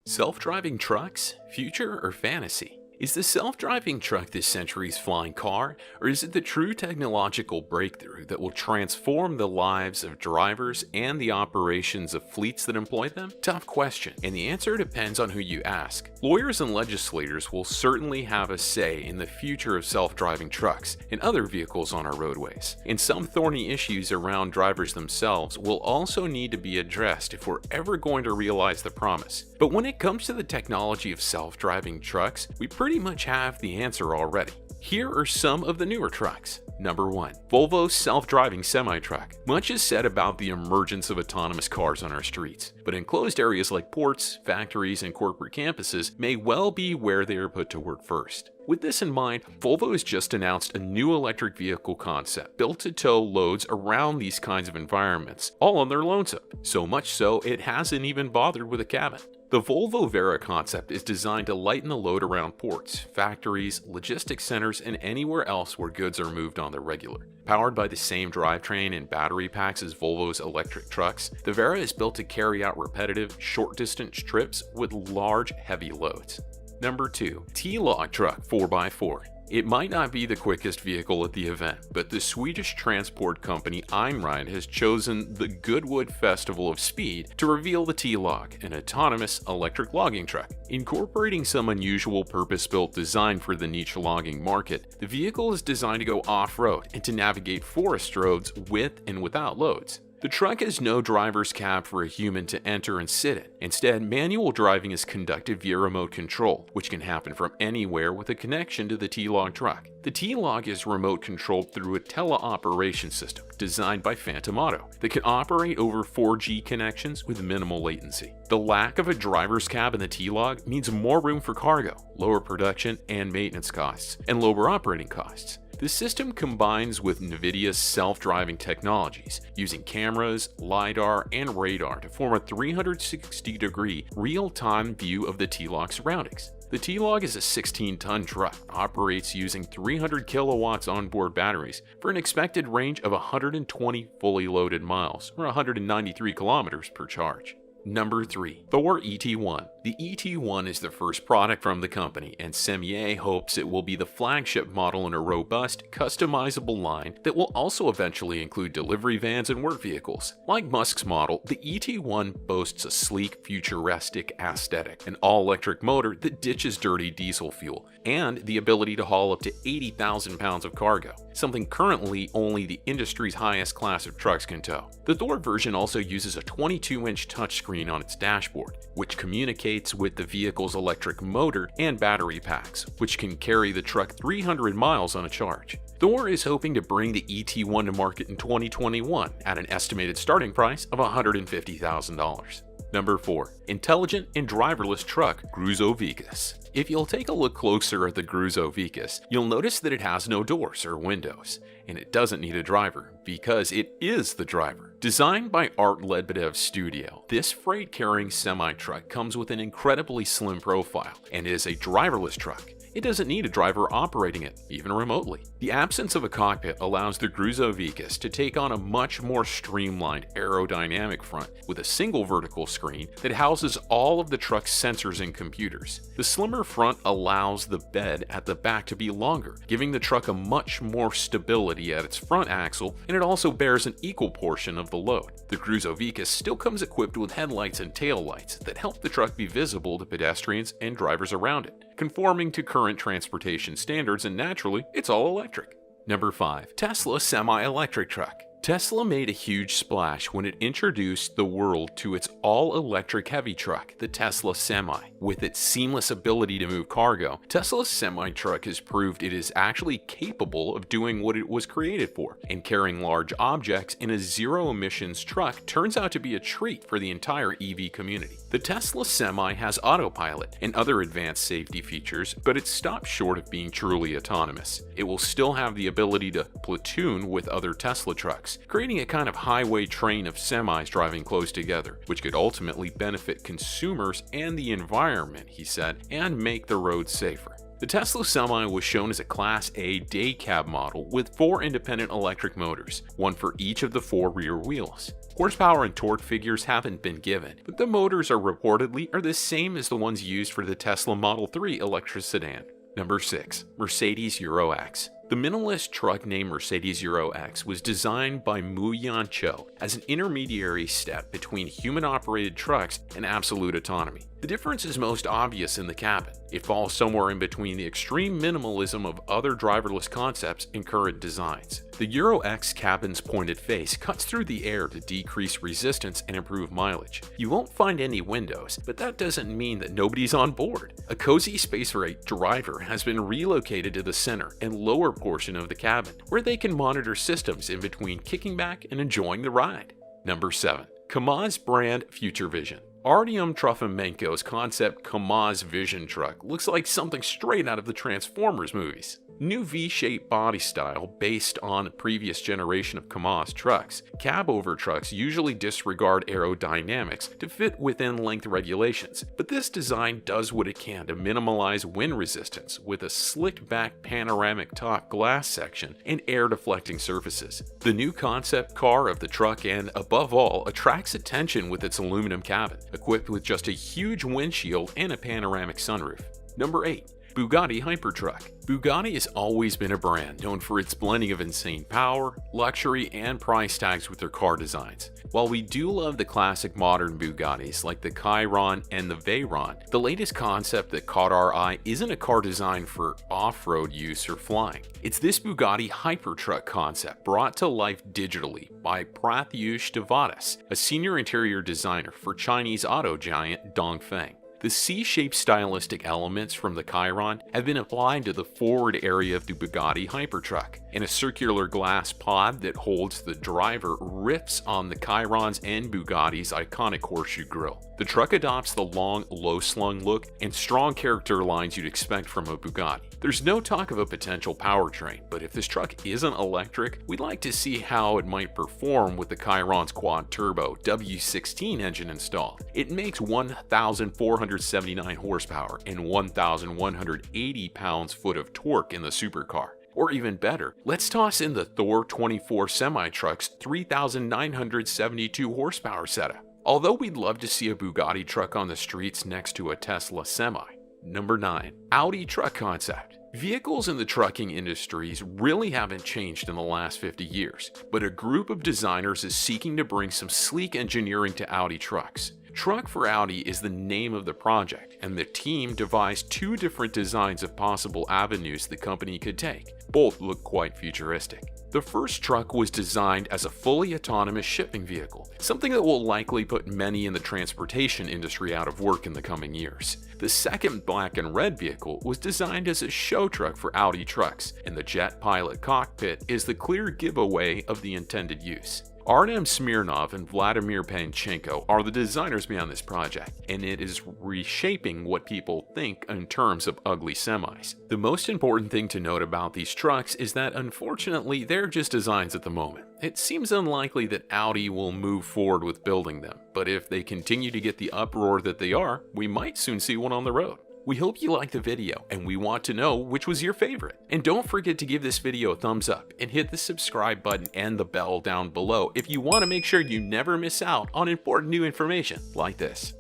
Self-driving trucks? Future or fantasy? Is the self-driving truck this century's flying car, or is it the true technological breakthrough that will transform the lives of drivers and the operations of fleets that employ them? Tough question, and the answer depends on who you ask. Lawyers and legislators will certainly have a say in the future of self-driving trucks and other vehicles on our roadways, and some thorny issues around drivers themselves will also need to be addressed if we're ever going to realize the promise. But when it comes to the technology of self-driving trucks, we pretty much have the answer already. Here are some of the newer trucks. Number 1. Volvo's self-driving semi-truck. Much is said about the emergence of autonomous cars on our streets, but enclosed areas like ports, factories, and corporate campuses may well be where they are put to work first. With this in mind, Volvo has just announced a new electric vehicle concept built to tow loads around these kinds of environments, all on their lonesome. So much so, it hasn't even bothered with a cabin. The Volvo Vera concept is designed to lighten the load around ports, factories, logistics centers, and anywhere else where goods are moved on the regular. Powered by the same drivetrain and battery packs as Volvo's electric trucks, the Vera is built to carry out repetitive, short-distance trips with large, heavy loads. Number 2. T-Log Truck 4x4. It might not be the quickest vehicle at the event, but the Swedish transport company Einride has chosen the Goodwood Festival of Speed to reveal the T-Log, an autonomous electric logging truck. Incorporating some unusual purpose-built design for the niche logging market, the vehicle is designed to go off-road and to navigate forest roads with and without loads. The truck has no driver's cab for a human to enter and sit in. Instead, manual driving is conducted via remote control, which can happen from anywhere with a connection to the T-Log truck. The T-Log is remote controlled through a teleoperation system designed by Phantom Auto that can operate over 4G connections with minimal latency. The lack of a driver's cab in the T-Log means more room for cargo, lower production and maintenance costs, and lower operating costs. The system combines with NVIDIA's self-driving technologies, using cameras, LiDAR, and radar to form a 360-degree real-time view of the T-Log surroundings. The T-Log is a 16-ton truck, operates using 300 kilowatts onboard batteries for an expected range of 120 fully loaded miles, or 193 kilometers per charge. Number 3. Thor ET1. The ET1 is the first product from the company, and Semier hopes it will be the flagship model in a robust, customizable line that will also eventually include delivery vans and work vehicles. Like Musk's model, the ET1 boasts a sleek, futuristic aesthetic, an all-electric motor that ditches dirty diesel fuel, and the ability to haul up to 80,000 pounds of cargo, something currently only the industry's highest class of trucks can tow. The Thor version also uses a 22-inch touchscreen on its dashboard, which communicates with the vehicle's electric motor and battery packs, which can carry the truck 300 miles on a charge. Thor is hoping to bring the ET1 to market in 2021 at an estimated starting price of $150,000. Number 4. Intelligent and driverless truck Gruzo Vicus. If you'll take a look closer at the Gruzo Vicus, you'll notice that it has no doors or windows, and it doesn't need a driver because it is the driver. Designed by Art Lebedev's studio, this freight-carrying semi-truck comes with an incredibly slim profile and is a driverless truck. It doesn't need a driver operating it, even remotely. The absence of a cockpit allows the Gruzo Vicus to take on a much more streamlined aerodynamic front with a single vertical screen that houses all of the truck's sensors and computers. The slimmer front allows the bed at the back to be longer, giving the truck a much more stability at its front axle, and it also bears an equal portion of the load. The Gruzo Vicus still comes equipped with headlights and taillights that help the truck be visible to pedestrians and drivers around it, conforming to current transportation standards, and naturally, it's all electric. Number 5. Tesla Semi-Electric Truck. Tesla made a huge splash when it introduced the world to its all-electric heavy truck, the Tesla Semi. With its seamless ability to move cargo, Tesla's semi-truck has proved it is actually capable of doing what it was created for, and carrying large objects in a zero-emissions truck turns out to be a treat for the entire EV community. The Tesla Semi has autopilot and other advanced safety features, but it stops short of being truly autonomous. It will still have the ability to platoon with other Tesla trucks, creating a kind of highway train of semis driving close together, which could ultimately benefit consumers and the environment, he said, and make the roads safer. The Tesla Semi was shown as a Class A day cab model with 4 independent electric motors, one for each of the 4 rear wheels. Horsepower and torque figures haven't been given, but the motors are reportedly the same as the ones used for the Tesla Model 3 electric sedan. Number 6. Mercedes Euro X. The minimalist truck named Mercedes Euro X was designed by Mu-Yan Cho as an intermediary step between human-operated trucks and absolute autonomy. The difference is most obvious in the cabin. It falls somewhere in between the extreme minimalism of other driverless concepts and current designs. The Euro X cabin's pointed face cuts through the air to decrease resistance and improve mileage. You won't find any windows, but that doesn't mean that nobody's on board. A cozy space for a driver has been relocated to the center and lower portion of the cabin, where they can monitor systems in between kicking back and enjoying the ride. Number 7. Kamaz brand Future Vision. Artyom Trofimenko's concept Kamaz Vision truck looks like something straight out of the Transformers movies. New V-shaped body style based on a previous generation of Kamaz trucks. Cab-over trucks usually disregard aerodynamics to fit within length regulations, but this design does what it can to minimize wind resistance with a slicked-back panoramic top glass section and air-deflecting surfaces. The new concept car of the truck and, above all, attracts attention with its aluminum cabin, equipped with just a huge windshield and a panoramic sunroof. Number 8. Bugatti Hypertruck. Bugatti has always been a brand known for its blending of insane power, luxury, and price tags with their car designs. While we do love the classic modern Bugattis like the Chiron and the Veyron, the latest concept that caught our eye isn't a car designed for off-road use or flying. It's this Bugatti Hypertruck concept brought to life digitally by Pratyush Devadas, a senior interior designer for Chinese auto giant Dongfeng. The C-shaped stylistic elements from the Chiron have been applied to the forward area of the Bugatti Hypertruck, and a circular glass pod that holds the driver riffs on the Chiron's and Bugatti's iconic horseshoe grille. The truck adopts the long, low-slung look and strong character lines you'd expect from a Bugatti. There's no talk of a potential powertrain, but if this truck isn't electric, we'd like to see how it might perform with the Chiron's quad-turbo W16 engine installed. It makes 1,479 horsepower and 1,180 pounds-foot of torque in the supercar. Or even better, let's toss in the Thor 24 semi-truck's 3,972 horsepower setup. Although we'd love to see a Bugatti truck on the streets next to a Tesla semi. Number 9. Audi truck concept. Vehicles in the trucking industries really haven't changed in the last 50 years, but a group of designers is seeking to bring some sleek engineering to Audi trucks. Truck for Audi is the name of the project, and the team devised 2 different designs of possible avenues the company could take. Both look quite futuristic. The first truck was designed as a fully autonomous shipping vehicle, something that will likely put many in the transportation industry out of work in the coming years. The second black and red vehicle was designed as a show truck for Audi trucks, and the Jet Pilot cockpit is the clear giveaway of the intended use. Artem Smirnov and Vladimir Panchenko are the designers behind this project, and it is reshaping what people think in terms of ugly semis. The most important thing to note about these trucks is that unfortunately they're just designs at the moment. It seems unlikely that Audi will move forward with building them, but if they continue to get the uproar that they are, we might soon see one on the road. We hope you liked the video, and we want to know which was your favorite. And don't forget to give this video a thumbs up and hit the subscribe button and the bell down below if you want to make sure you never miss out on important new information like this.